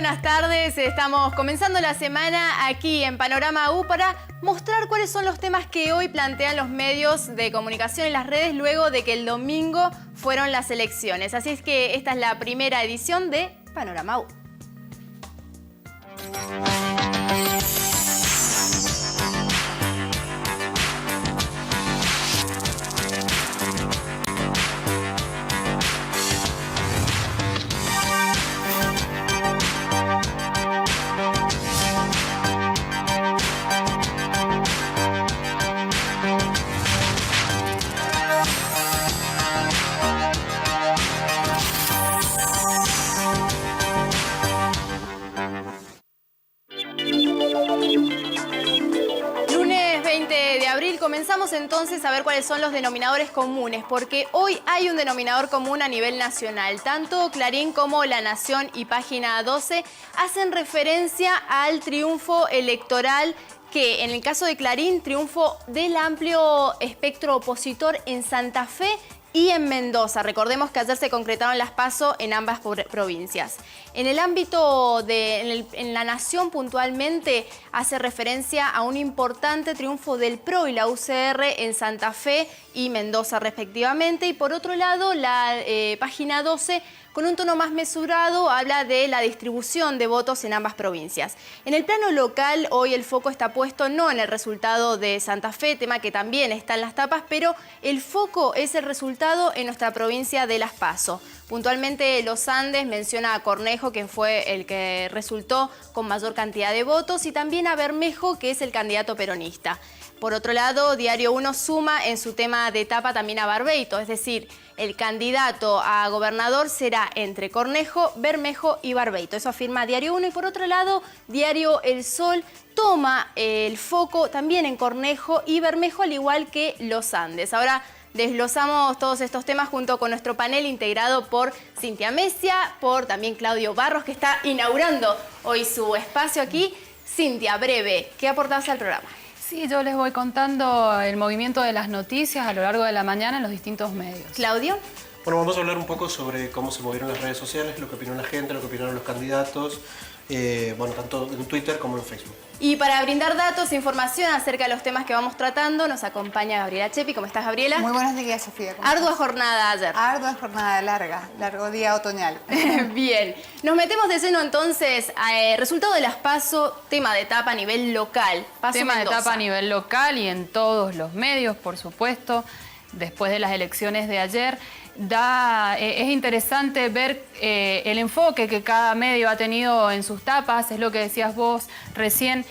buenas tardes. Estamos comenzando la semana aquí en Panorama U para mostrar cuáles son los temas que hoy plantean los medios de comunicación en las redes luego de que el domingo fueron las elecciones. Así es que esta es la primera edición de Panorama U. Comenzamos entonces a ver cuáles son los denominadores comunes, porque hoy hay un denominador común a nivel nacional. Tanto Clarín como La Nación y Página 12 hacen referencia al triunfo electoral que, en el caso de Clarín, triunfo del amplio espectro opositor en Santa Fe y en Mendoza. Recordemos que ayer se concretaron las PASO en ambas provincias. En el ámbito en La Nación puntualmente hace referencia a un importante triunfo del PRO y la UCR en Santa Fe y Mendoza respectivamente. Y por otro lado, la Página 12, con un tono más mesurado, habla de la distribución de votos en ambas provincias. En el plano local, hoy el foco está puesto no en el resultado de Santa Fe, tema que también está en las tapas, pero el foco es el resultado en nuestra provincia de Las PASO. Puntualmente Los Andes menciona a Cornejo, que fue el que resultó con mayor cantidad de votos, y también a Bermejo, que es el candidato peronista. Por otro lado, Diario 1 suma en su tema de etapa también a Barbeito, es decir, el candidato a gobernador será entre Cornejo, Bermejo y Barbeito. Eso afirma Diario 1. Y por otro lado, Diario El Sol toma el foco también en Cornejo y Bermejo, al igual que Los Andes. Ahora desglosamos todos estos temas junto con nuestro panel integrado por Cintia Mesia, por también Claudio Barros, que está inaugurando hoy su espacio aquí. Cintia, breve, ¿qué aportás al programa? Sí, yo les voy contando el movimiento de las noticias a lo largo de la mañana en los distintos medios. Claudio. Bueno, vamos a hablar un poco sobre cómo se movieron las redes sociales, lo que opinó la gente, lo que opinaron los candidatos, bueno, tanto en Twitter como en Facebook. Y para brindar datos e información acerca de los temas que vamos tratando, nos acompaña Gabriela Chepi. ¿Cómo estás, Gabriela? Muy buenos días, Sofía. Ardua jornada ayer. Ardua jornada largo día otoñal. Bien, nos metemos de lleno entonces a resultado de las PASO, tema de etapa a nivel local. Tema de etapa a nivel local y en todos los medios, por supuesto, después de las elecciones de ayer. Es interesante ver el enfoque que cada medio ha tenido en sus tapas, es lo que decías vos recién.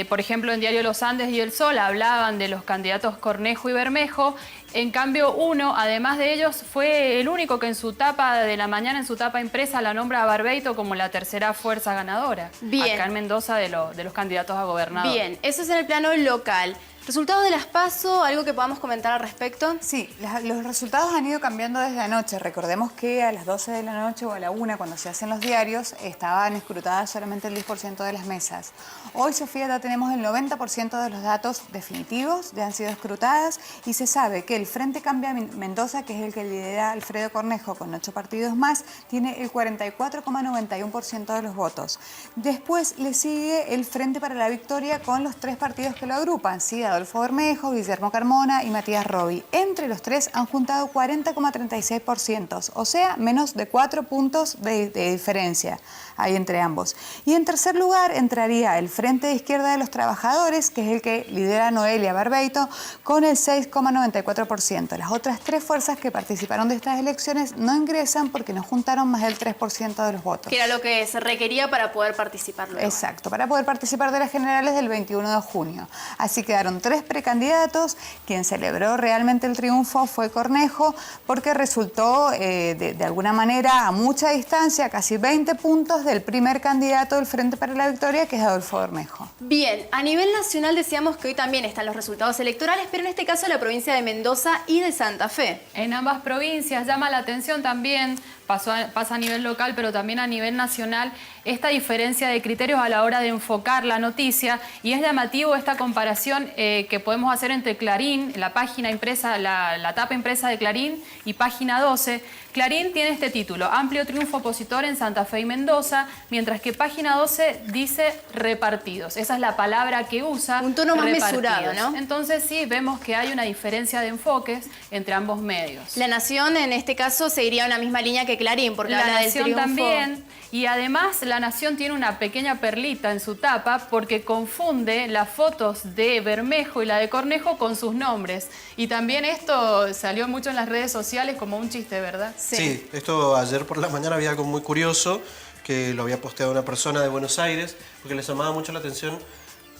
Por ejemplo, en Diario Los Andes y El Sol hablaban de los candidatos Cornejo y Bermejo. En cambio, Uno, además de ellos, fue el único que en su tapa de la mañana, en su tapa impresa, la nombra a Barbeito como la tercera fuerza ganadora. Bien. Acá en Mendoza de los candidatos a gobernador. Bien, eso es en el plano local. ¿Resultados de las PASO? ¿Algo que podamos comentar al respecto? Sí, los resultados han ido cambiando desde anoche. Recordemos que a las 12 de la noche o a la 1, cuando se hacen los diarios, estaban escrutadas solamente el 10% de las mesas. Hoy, Sofía, ya tenemos el 90% de los datos definitivos, ya han sido escrutadas, y se sabe que el Frente Cambia Mendoza, que es el que lidera Alfredo Cornejo con 8 partidos más, tiene el 44,91% de los votos. Después le sigue el Frente para la Victoria con los 3 partidos que lo agrupan, ¿sí? Adolfo Bermejo, Guillermo Carmona y Matías Robi. Entre los 3 han juntado 40,36%, o sea, menos de 4 puntos de diferencia hay entre ambos. Y en tercer lugar entraría el Frente de Izquierda de los Trabajadores, que es el que lidera Noelia Barbeito, con el 6,94%. Las otras 3 fuerzas que participaron de estas elecciones no ingresan porque no juntaron más del 3% de los votos. Que era lo que se requería para poder participar luego. Exacto, para poder participar de las generales del 21 de junio. Así quedaron 3 precandidatos. Quien celebró realmente el triunfo fue Cornejo, porque resultó de alguna manera a mucha distancia, casi 20 puntos del primer candidato del Frente para la Victoria, que es Adolfo Bermejo. Bien, a nivel nacional decíamos que hoy también están los resultados electorales, pero en este caso la provincia de Mendoza y de Santa Fe. En ambas provincias llama la atención también pasa a nivel local, pero también a nivel nacional, esta diferencia de criterios a la hora de enfocar la noticia. Y es llamativo esta comparación que podemos hacer entre Clarín, la página impresa, la tapa impresa de Clarín, y Página 12. Clarín tiene este título: amplio triunfo opositor en Santa Fe y Mendoza, mientras que Página 12 dice repartidos. Esa es la palabra que usa. Un tono más repartidos. mesurado, ¿no? Entonces sí, vemos que hay una diferencia de enfoques entre ambos medios. La Nación, en este caso, seguiría una misma línea que Clarín, porque La habla del Nación triunfo. también, y además La Nación tiene una pequeña perlita en su tapa porque confunde las fotos de Bermejo y la de Cornejo con sus nombres. Y también esto salió mucho en las redes sociales como un chiste, ¿verdad? Sí, esto ayer por la mañana había algo muy curioso que lo había posteado una persona de Buenos Aires porque les llamaba mucho la atención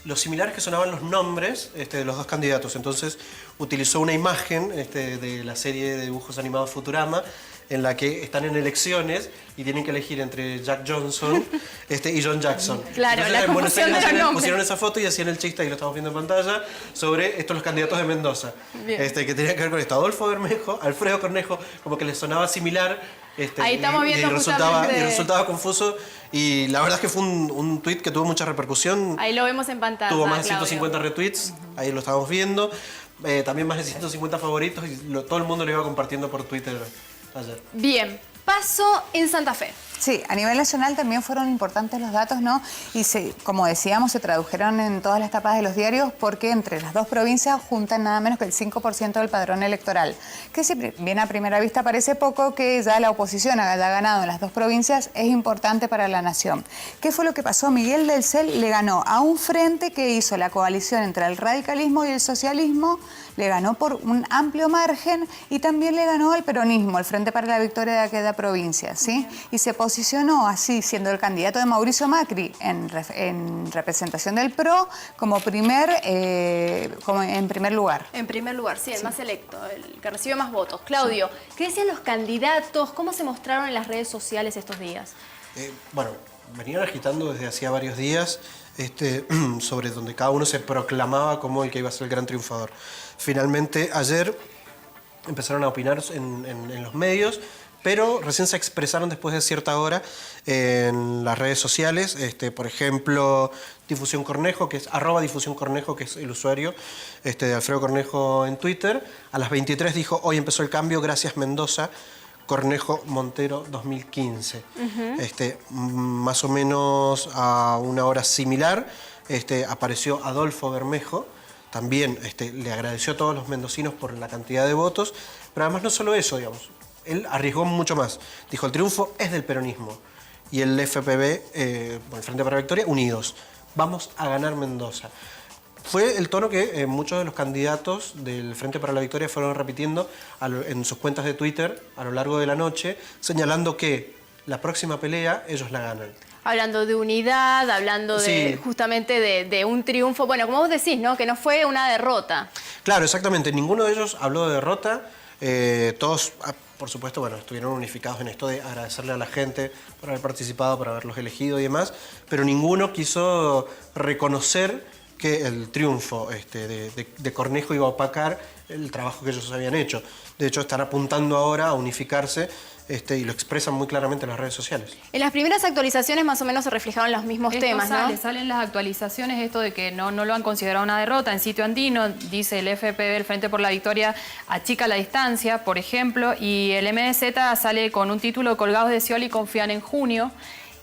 los similares que sonaban los nombres de los dos candidatos. Entonces utilizó una imagen de la serie de dibujos animados Futurama, en la que están en elecciones y tienen que elegir entre Jack Johnson y John Jackson. Claro, entonces, la en Buenos confusión Aires de los nombres. pusieron esa foto y hacían el chiste, y lo estamos viendo en pantalla, sobre los candidatos de Mendoza. Que tenían que ver con esto. Adolfo Bermejo, Alfredo Cornejo, como que les sonaba similar. Ahí estamos viendo justamente... resultaba confuso. Y la verdad es que fue un tuit que tuvo mucha repercusión. Ahí lo vemos en pantalla. Tuvo más de Claudio. 150 retweets, ahí lo estábamos viendo. También más de 150 favoritos y todo el mundo lo iba compartiendo por Twitter ayer. Bien, paso en Santa Fe. Sí, a nivel nacional también fueron importantes los datos, ¿no? Y como decíamos, se tradujeron en todas las tapas de los diarios porque entre las dos provincias juntan nada menos que el 5% del padrón electoral. Que si bien a primera vista parece poco, que ya la oposición haya ganado en las dos provincias es importante para la nación. ¿Qué fue lo que pasó? Miguel del Cel le ganó a un frente que hizo la coalición entre el radicalismo y el socialismo, le ganó por un amplio margen y también le ganó al peronismo, el Frente para la Victoria de aquella provincia, ¿sí? Y se posicionó así, siendo el candidato de Mauricio Macri en representación del PRO como en primer lugar. En primer lugar, sí, el más electo, el que recibe más votos. Claudio, ¿qué decían los candidatos? ¿Cómo se mostraron en las redes sociales estos días? Bueno, venían agitando desde hacía varios días sobre donde cada uno se proclamaba como el que iba a ser el gran triunfador. Finalmente, ayer empezaron a opinar en los medios, pero recién se expresaron después de cierta hora en las redes sociales. Por ejemplo, Difusión Cornejo, que es @Difusión Cornejo, que es el usuario de Alfredo Cornejo en Twitter. A las 23 dijo: hoy empezó el cambio, gracias Mendoza, Cornejo Montero 2015. Más o menos a una hora similar apareció Adolfo Bermejo. También le agradeció a todos los mendocinos por la cantidad de votos, pero además no solo eso, digamos, él arriesgó mucho más. Dijo: el triunfo es del peronismo y el FPV, el Frente para la Victoria, unidos. Vamos a ganar Mendoza. Fue el tono que muchos de los candidatos del Frente para la Victoria fueron repitiendo en sus cuentas de Twitter a lo largo de la noche, señalando que la próxima pelea ellos la ganan. Hablando de unidad, hablando de justamente de un triunfo. Bueno, como vos decís, ¿no? Que no fue una derrota. Claro, exactamente. Ninguno de ellos habló de derrota. Todos, por supuesto, bueno, estuvieron unificados en esto de agradecerle a la gente por haber participado, por haberlos elegido y demás, pero ninguno quiso reconocer que el triunfo de Cornejo iba a opacar el trabajo que ellos habían hecho. De hecho, están apuntando ahora a unificarse y lo expresan muy claramente en las redes sociales. En las primeras actualizaciones más o menos se reflejaban los mismos temas, ¿no? Salen las actualizaciones, esto de que no lo han considerado una derrota. En Sitio Andino dice el FPV, el Frente por la Victoria, achica la distancia, por ejemplo, y el MDZ sale con un título: colgados de Scioli confían en junio.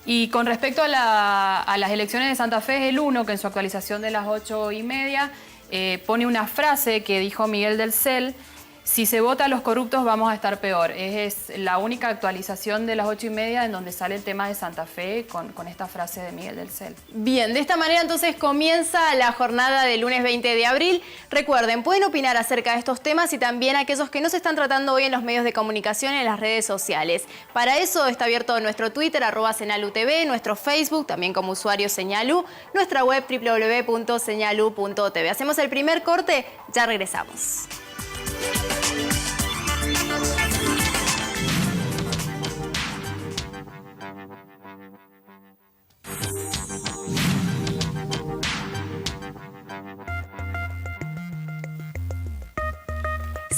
Y con respecto a las elecciones de Santa Fe, es el 1, que en su actualización de las 8:30 pone una frase que dijo Miguel del Cel: si se vota a los corruptos vamos a estar peor. Es la única actualización de las 8:30 en donde sale el tema de Santa Fe con esta frase de Miguel del Cel. Bien, de esta manera entonces comienza la jornada del lunes 20 de abril. Recuerden, pueden opinar acerca de estos temas y también aquellos que no se están tratando hoy en los medios de comunicación, en las redes sociales. Para eso está abierto nuestro Twitter, @SeñalUTV, nuestro Facebook, también como usuario Señalú, nuestra web www.señalu.tv. Hacemos el primer corte, ya regresamos.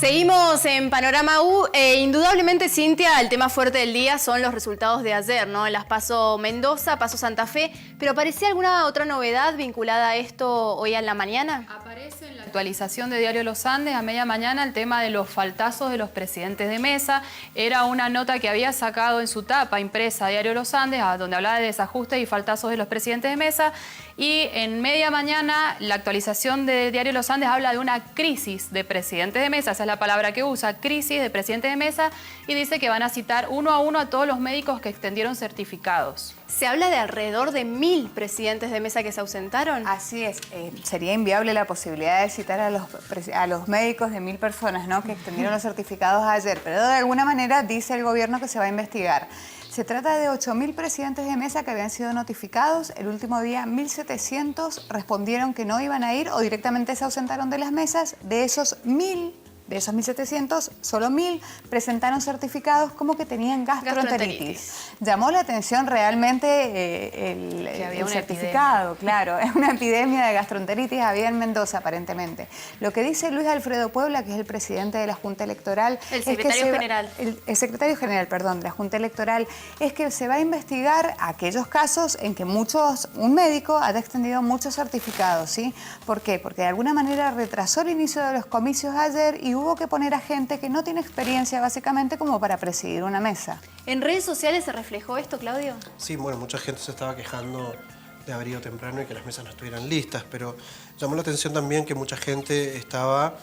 Seguimos en Panorama U. Indudablemente, Cintia, el tema fuerte del día son los resultados de ayer, ¿no? En las PASO Mendoza, PASO Santa Fe. ¿Pero aparecía alguna otra novedad vinculada a esto hoy en la mañana? Aparece en la actualización de Diario Los Andes a media mañana el tema de los faltazos de los presidentes de mesa. Era una nota que había sacado en su tapa impresa Diario Los Andes, donde hablaba de desajustes y faltazos de los presidentes de mesa. Y en media mañana la actualización de Diario Los Andes habla de una crisis de presidentes de mesa. Esa es la palabra que usa, crisis de presidentes de mesa, y dice que van a citar uno a uno a todos los médicos que extendieron certificados. Se habla de alrededor de 1000 presidentes de mesa que se ausentaron. Así es, sería inviable la posibilidad de citar a los médicos de 1000 personas, ¿no?, que extendieron los certificados ayer, pero de alguna manera dice el gobierno que se va a investigar. Se trata de 8000 presidentes de mesa que habían sido notificados. El último día 1700 respondieron que no iban a ir o directamente se ausentaron de las mesas. De esos 1700, solo 1000 presentaron certificados como que tenían gastroenteritis. Llamó la atención realmente el certificado, claro. Es una epidemia de gastroenteritis, había en Mendoza aparentemente. Lo que dice Luis Alfredo Puebla, que es el presidente de la Junta Electoral... El secretario general. El secretario general, perdón, de la Junta Electoral, es que se va a investigar aquellos casos en que un médico haya extendido muchos certificados, ¿sí? ¿Por qué? Porque de alguna manera retrasó el inicio de los comicios ayer y hubo que poner a gente que no tiene experiencia básicamente como para presidir una mesa. ¿En redes sociales se reflejó esto, Claudio? Sí, bueno, mucha gente se estaba quejando de haber ido temprano y que las mesas no estuvieran listas, pero llamó la atención también que mucha gente estaba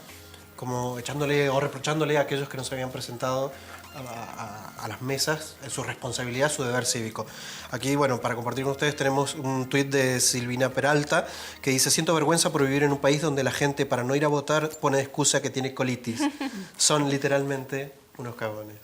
como echándole o reprochándole a aquellos que no se habían presentado a las mesas en su responsabilidad, su deber cívico. Aquí, bueno, para compartir con ustedes tenemos un tuit de Silvina Peralta que dice: siento vergüenza por vivir en un país donde la gente para no ir a votar pone de excusa que tiene colitis. Son literalmente unos cagones.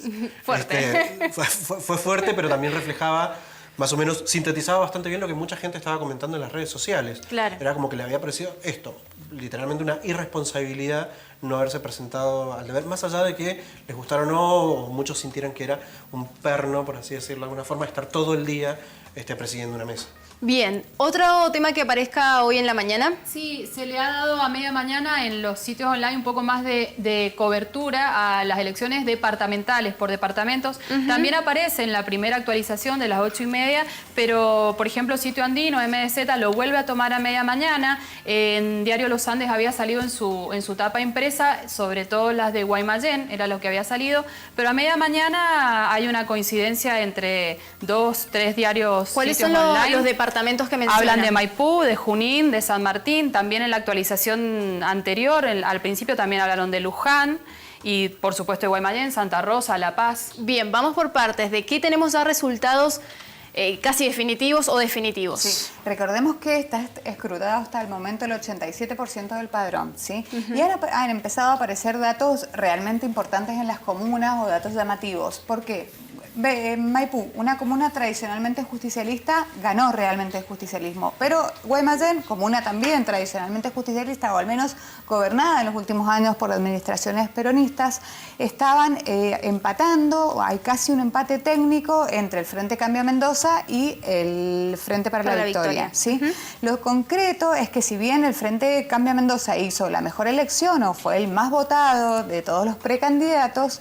Fuerte. Fue fuerte, pero también reflejaba, más o menos, sintetizaba bastante bien lo que mucha gente estaba comentando en las redes sociales. Claro. Era como que le había parecido esto, literalmente una irresponsabilidad no haberse presentado al deber, más allá de que les gustara o no, o muchos sintieran que era un perno, por así decirlo de alguna forma, estar todo el día presidiendo una mesa. Bien, ¿otro tema que aparezca hoy en la mañana? Sí, se le ha dado a media mañana en los sitios online un poco más de cobertura a las elecciones departamentales por departamentos. También aparece en la primera actualización de las 8:30, pero por ejemplo Sitio Andino, MDZ, lo vuelve a tomar a media mañana. En Diario Los Andes había salido en su tapa impresa, sobre todo las de Guaymallén, era lo que había salido, pero a media mañana hay una coincidencia entre 2, 3 diarios. ¿Cuáles sitios son online. los departamentos que mencionan? Hablan de Maipú, de Junín, de San Martín. También en la actualización anterior, al principio también hablaron de Luján y por supuesto de Guaymallén, Santa Rosa, La Paz. Bien, vamos por partes. ¿De qué tenemos ya resultados casi definitivos o definitivos? Sí. Recordemos que está escrutado hasta el momento el 87% del padrón, ¿sí? Y han empezado a aparecer datos realmente importantes en las comunas o datos llamativos. ¿Por qué? Maipú, una comuna tradicionalmente justicialista, ganó realmente el justicialismo, pero Guaymallén, comuna también tradicionalmente justicialista, o al menos gobernada en los últimos años por administraciones peronistas, estaban empatando, hay casi un empate técnico entre el Frente Cambia Mendoza y el Frente para la Victoria. ¿Sí? Lo concreto es que si bien el Frente Cambia Mendoza hizo la mejor elección o fue el más votado de todos los precandidatos,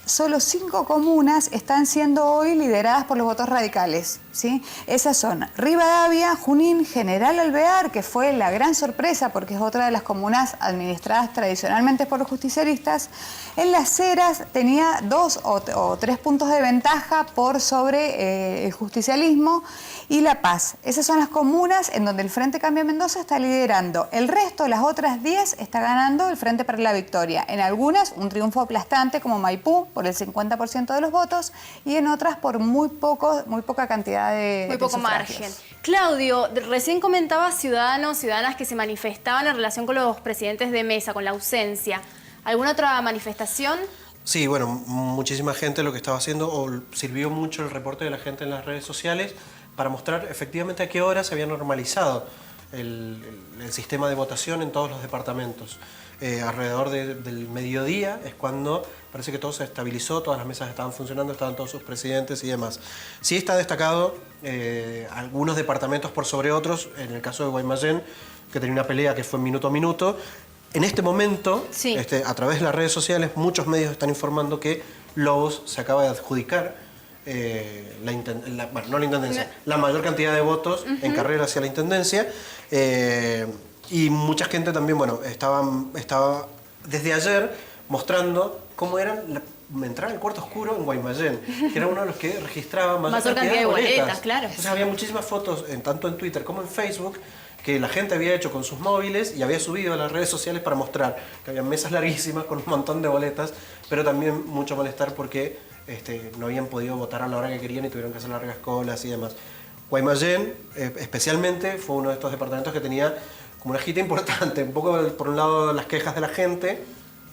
solo 5 comunas están siendo hoy lideradas por los votos radicales, ¿sí? Esas son Rivadavia, Junín, General Alvear, que fue la gran sorpresa porque es otra de las comunas administradas tradicionalmente por los justicialistas. En Las Heras tenía 2 o 3 puntos de ventaja por sobre el justicialismo. Y La Paz. Esas son las comunas en donde el Frente Cambia Mendoza está liderando. El resto, las otras 10, está ganando el Frente para la Victoria. En algunas, un triunfo aplastante como Maipú, por el 50% de los votos, y en otras por muy poca cantidad de Muy poco sufragios. margen. Claudio, recién comentabas ciudadanas que se manifestaban en relación con los presidentes de mesa, con la ausencia. ¿Alguna otra manifestación? Sí, bueno, muchísima gente lo que estaba haciendo, o sirvió mucho el reporte de la gente en las redes sociales para mostrar efectivamente a qué hora se había normalizado el sistema de votación en todos los departamentos. Alrededor del mediodía es cuando parece que todo se estabilizó, todas las mesas estaban funcionando, estaban todos sus presidentes y demás. Sí está destacado algunos departamentos por sobre otros, en el caso de Guaymallén, que tenía una pelea que fue minuto a minuto, En este momento, Sí. a través de las redes sociales, muchos medios están informando que Lobos se acaba de adjudicar no la intendencia, la mayor cantidad de votos en carrera hacia la intendencia. Y mucha gente también, bueno, estaba desde ayer mostrando cómo eran entrar al cuarto oscuro en Guaymallén, que era uno de los que registraba mayor cantidad de boletas. Claro. Entonces había muchísimas fotos, tanto en Twitter como en Facebook, que la gente había hecho con sus móviles y había subido a las redes sociales para mostrar que había mesas larguísimas con un montón de boletas, pero también mucho malestar porque no habían podido votar a la hora que querían y tuvieron que hacer largas colas y demás. Guaymallén, especialmente, fue uno de estos departamentos que tenía como una agita importante, un poco por un lado las quejas de la gente,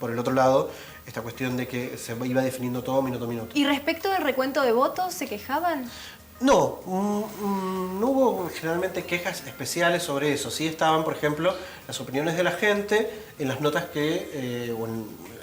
por el otro lado esta cuestión de que se iba definiendo todo minuto a minuto. ¿Y respecto del recuento de votos, se quejaban? No, no hubo generalmente quejas especiales sobre eso. Sí estaban, por ejemplo, las opiniones de la gente en las notas o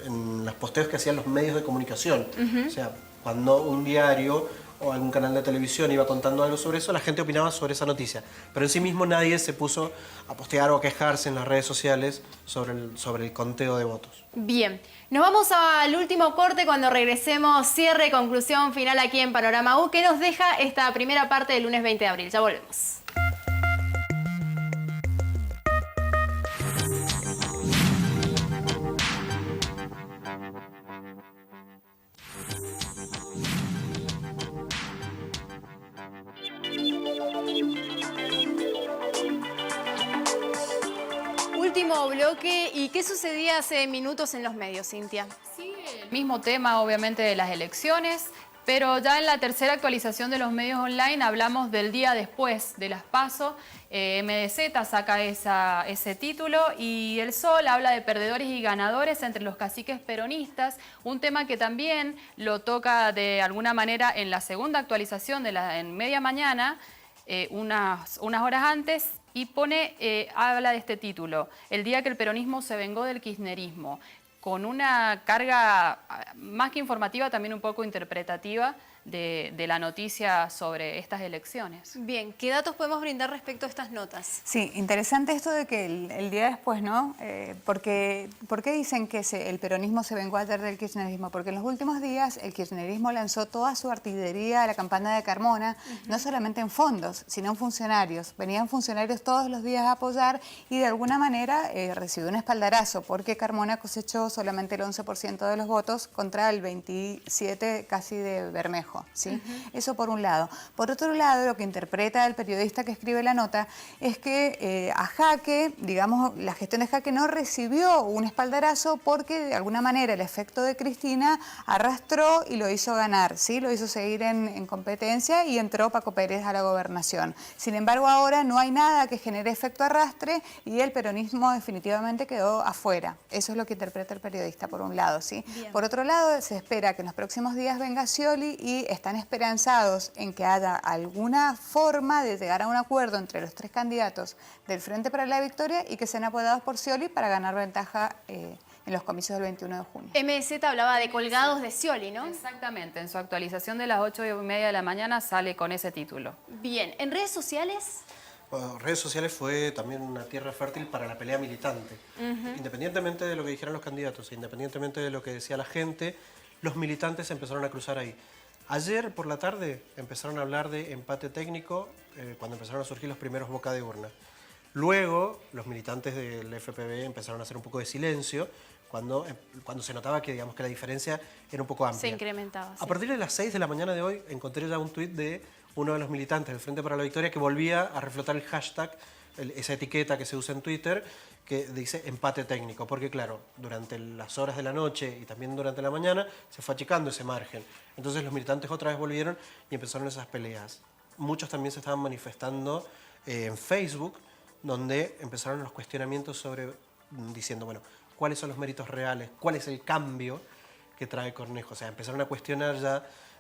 en los posteos que hacían los medios de comunicación. O sea, cuando un diario o algún canal de televisión iba contando algo sobre eso, la gente opinaba sobre esa noticia. Pero en sí mismo nadie se puso a postear o a quejarse en las redes sociales sobre el conteo de votos. Bien, nos vamos al último corte. Cuando regresemos, cierre, conclusión final aquí en Panorama U, que nos deja esta primera parte del lunes 20 de abril. Ya volvemos. Último bloque. ¿Y qué sucedía hace minutos en los medios, Cintia? Sí, el mismo tema, obviamente, de las elecciones, pero ya en la tercera actualización de los medios online hablamos del día después de las PASO. MDZ saca ese título y El Sol habla de perdedores y ganadores entre los caciques peronistas, un tema que también lo toca de alguna manera en la segunda actualización en media mañana, unas horas antes, y habla de este título, El día que el peronismo se vengó del kirchnerismo, con una carga más que informativa, también un poco interpretativa de la noticia sobre estas elecciones. Bien, ¿qué datos podemos brindar respecto a estas notas? Sí, interesante esto de que el día después, ¿no? ¿Por qué dicen que el peronismo se vengó ayer del kirchnerismo? Porque en los últimos días el kirchnerismo lanzó toda su artillería a la campaña de Carmona, no solamente en fondos, sino en funcionarios. Venían funcionarios todos los días a apoyar y de alguna manera recibió un espaldarazo porque Carmona cosechó solamente el 11% de los votos contra el 27% casi de Bermejo. ¿Sí? Eso por un lado. Por otro lado, lo que interpreta el periodista que escribe la nota es que a Jaque, digamos, la gestión de Jaque no recibió un espaldarazo porque de alguna manera el efecto de Cristina arrastró y lo hizo ganar, ¿sí? Lo hizo seguir en competencia y entró Paco Pérez a la gobernación. Sin embargo, ahora no hay nada que genere efecto arrastre y el peronismo definitivamente quedó afuera. Eso es lo que interpreta el periodista, por un lado, ¿sí? Bien. Por otro lado, se espera que en los próximos días venga Scioli y están esperanzados en que haya alguna forma de llegar a un acuerdo entre los tres candidatos del Frente para la Victoria y que sean apoyados por Scioli para ganar ventaja en los comicios del 21 de junio. MDZ hablaba de colgados de Scioli, ¿no? Exactamente, en su actualización de las 8:30 de la mañana sale con ese título. Bien, ¿en redes sociales? Bueno, redes sociales fue también una tierra fértil para la pelea militante. Independientemente de lo que dijeran los candidatos, independientemente de lo que decía la gente, los militantes empezaron a cruzar ahí. Ayer por la tarde empezaron a hablar de empate técnico cuando empezaron a surgir los primeros boca de urna. Luego los militantes del FPV empezaron a hacer un poco de silencio cuando se notaba que, digamos, que la diferencia era un poco amplia. Se incrementaba. A partir de las 6 de la mañana de hoy encontré ya un tuit de uno de los militantes del Frente para la Victoria que volvía a reflotar el hashtag, esa etiqueta que se usa en Twitter, que dice empate técnico, porque claro, durante las horas de la noche y también durante la mañana se fue achicando ese margen. Entonces los militantes otra vez volvieron y empezaron esas peleas. Muchos también se estaban manifestando en Facebook, donde empezaron los cuestionamientos diciendo, bueno, ¿cuáles son los méritos reales? ¿Cuál es el cambio que trae Cornejo? O sea, empezaron a cuestionar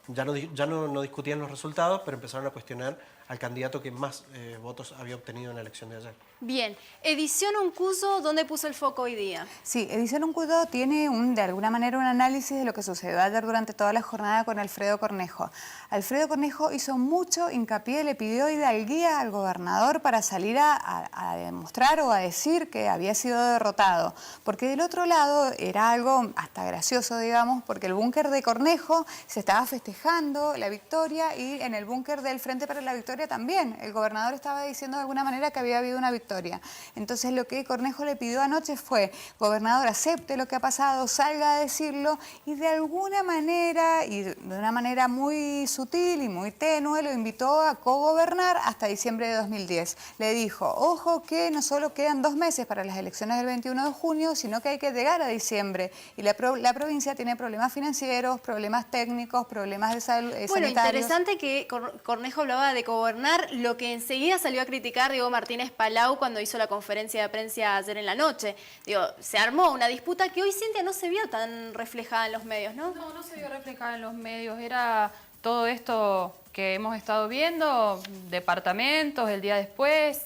ya no discutían los resultados, pero empezaron a cuestionar al candidato que más votos había obtenido en la elección de ayer. Bien, Edición Uncuyo, ¿dónde puso el foco hoy día? Sí, Edición Uncuyo tiene de alguna manera un análisis de lo que sucedió ayer durante toda la jornada con Alfredo Cornejo. Alfredo Cornejo hizo mucho hincapié, le pidió hidalguía al gobernador para salir a demostrar o a decir que había sido derrotado. Porque del otro lado era algo hasta gracioso, digamos, porque el búnker de Cornejo se estaba festejando la victoria y en el búnker del Frente para la Victoria también. El gobernador estaba diciendo de alguna manera que había habido una victoria. Entonces lo que Cornejo le pidió anoche fue, gobernador, acepte lo que ha pasado, salga a decirlo y de alguna manera, y de una manera muy sutil y muy tenue, lo invitó a cogobernar hasta diciembre de 2010. Le dijo, ojo que no solo quedan 2 meses para las elecciones del 21 de junio, sino que hay que llegar a diciembre. Y la provincia tiene problemas financieros, problemas técnicos, problemas de salud, bueno, sanitarios. Interesante que Cornejo hablaba de gobernar, lo que enseguida salió a criticar Diego Martínez Palau cuando hizo la conferencia de prensa ayer en la noche. Digo, se armó una disputa que hoy, Cintia, no se vio tan reflejada en los medios, ¿no? No, no se vio reflejada en los medios. Era todo esto que hemos estado viendo, departamentos, el día después.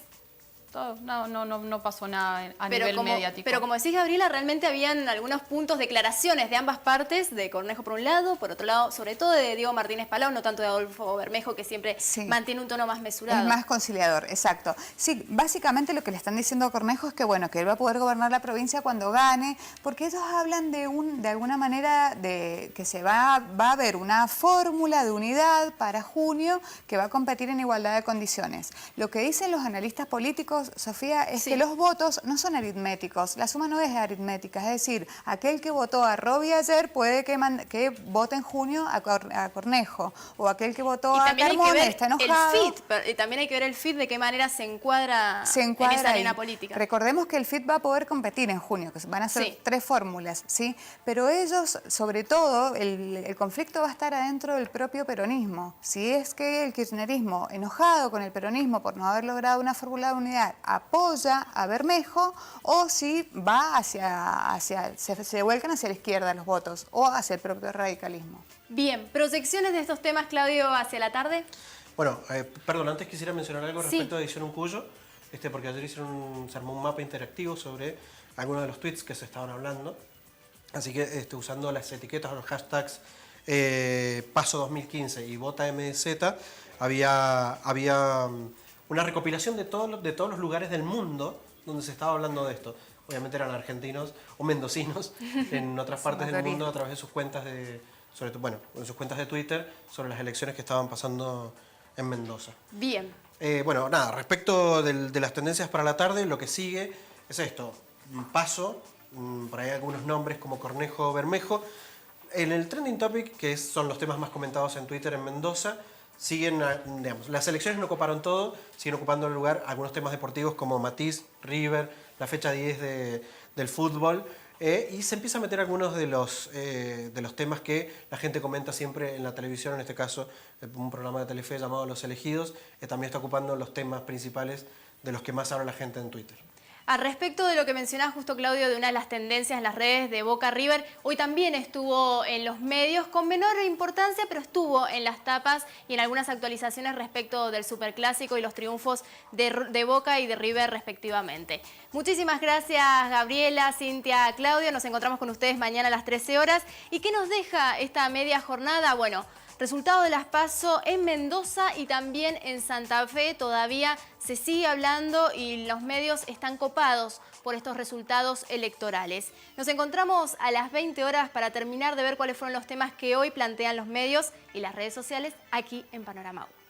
Todo, no pasó nada a nivel mediático. Pero como decís, Gabriela, realmente habían algunos puntos, declaraciones de ambas partes, de Cornejo por un lado, por otro lado, sobre todo de Diego Martínez Palau, no tanto de Adolfo Bermejo, que siempre mantiene un tono más mesurado. Es más conciliador, exacto. Sí, básicamente lo que le están diciendo a Cornejo es que, bueno, que él va a poder gobernar la provincia cuando gane, porque ellos hablan de alguna manera de que va a haber una fórmula de unidad para junio que va a competir en igualdad de condiciones. Lo que dicen los analistas políticos, Sofía, es que los votos no son aritméticos, la suma no es aritmética, es decir, aquel que votó a Robbie ayer puede que vote en junio a Cornejo, o aquel que votó a Carmona está enojado. También hay que ver el FIT, de qué manera se encuadra en esa arena política. Recordemos que el FIT va a poder competir en junio, que van a ser 3 fórmulas, ¿sí? Pero ellos, sobre todo, el conflicto va a estar adentro del propio peronismo. Si es que el kirchnerismo, enojado con el peronismo por no haber logrado una fórmula de unidad, apoya a Bermejo, o si va se vuelcan hacia la izquierda los votos o hacia el propio radicalismo. Bien, proyecciones de estos temas, Claudio, hacia la tarde. Bueno, perdón, antes quisiera mencionar algo respecto a Edición Uncuyo, porque ayer se armó un mapa interactivo sobre algunos de los tweets que se estaban hablando, así que usando las etiquetas o los hashtags Paso 2015 y Vota MZ, había una recopilación de todos los lugares del mundo donde se estaba hablando de esto. Obviamente eran argentinos o mendocinos en otras partes del mundo a través de sus cuentas en sus cuentas de Twitter sobre las elecciones que estaban pasando en Mendoza. Bien. Bueno, nada, respecto de las tendencias para la tarde, lo que sigue es esto. Paso, por ahí algunos nombres como Cornejo o Bermejo. En el trending topic, que son los temas más comentados en Twitter en Mendoza, siguen, digamos, las elecciones no ocuparon todo, siguen ocupando el lugar algunos temas deportivos como Matiz, River, la fecha 10 del fútbol, y se empieza a meter algunos de los temas que la gente comenta siempre en la televisión, en este caso un programa de Telefe llamado Los Elegidos, también está ocupando los temas principales de los que más habla la gente en Twitter. Al respecto de lo que mencionaba justo, Claudio, de una de las tendencias en las redes de Boca River, hoy también estuvo en los medios con menor importancia, pero estuvo en las tapas y en algunas actualizaciones respecto del Superclásico y los triunfos de Boca y de River respectivamente. Muchísimas gracias, Gabriela, Cintia, Claudio. Nos encontramos con ustedes mañana a las 13 horas. ¿Y qué nos deja esta media jornada? Bueno, resultado de las PASO en Mendoza y también en Santa Fe. Todavía se sigue hablando y los medios están copados por estos resultados electorales. Nos encontramos a las 20 horas para terminar de ver cuáles fueron los temas que hoy plantean los medios y las redes sociales aquí en Panorama U.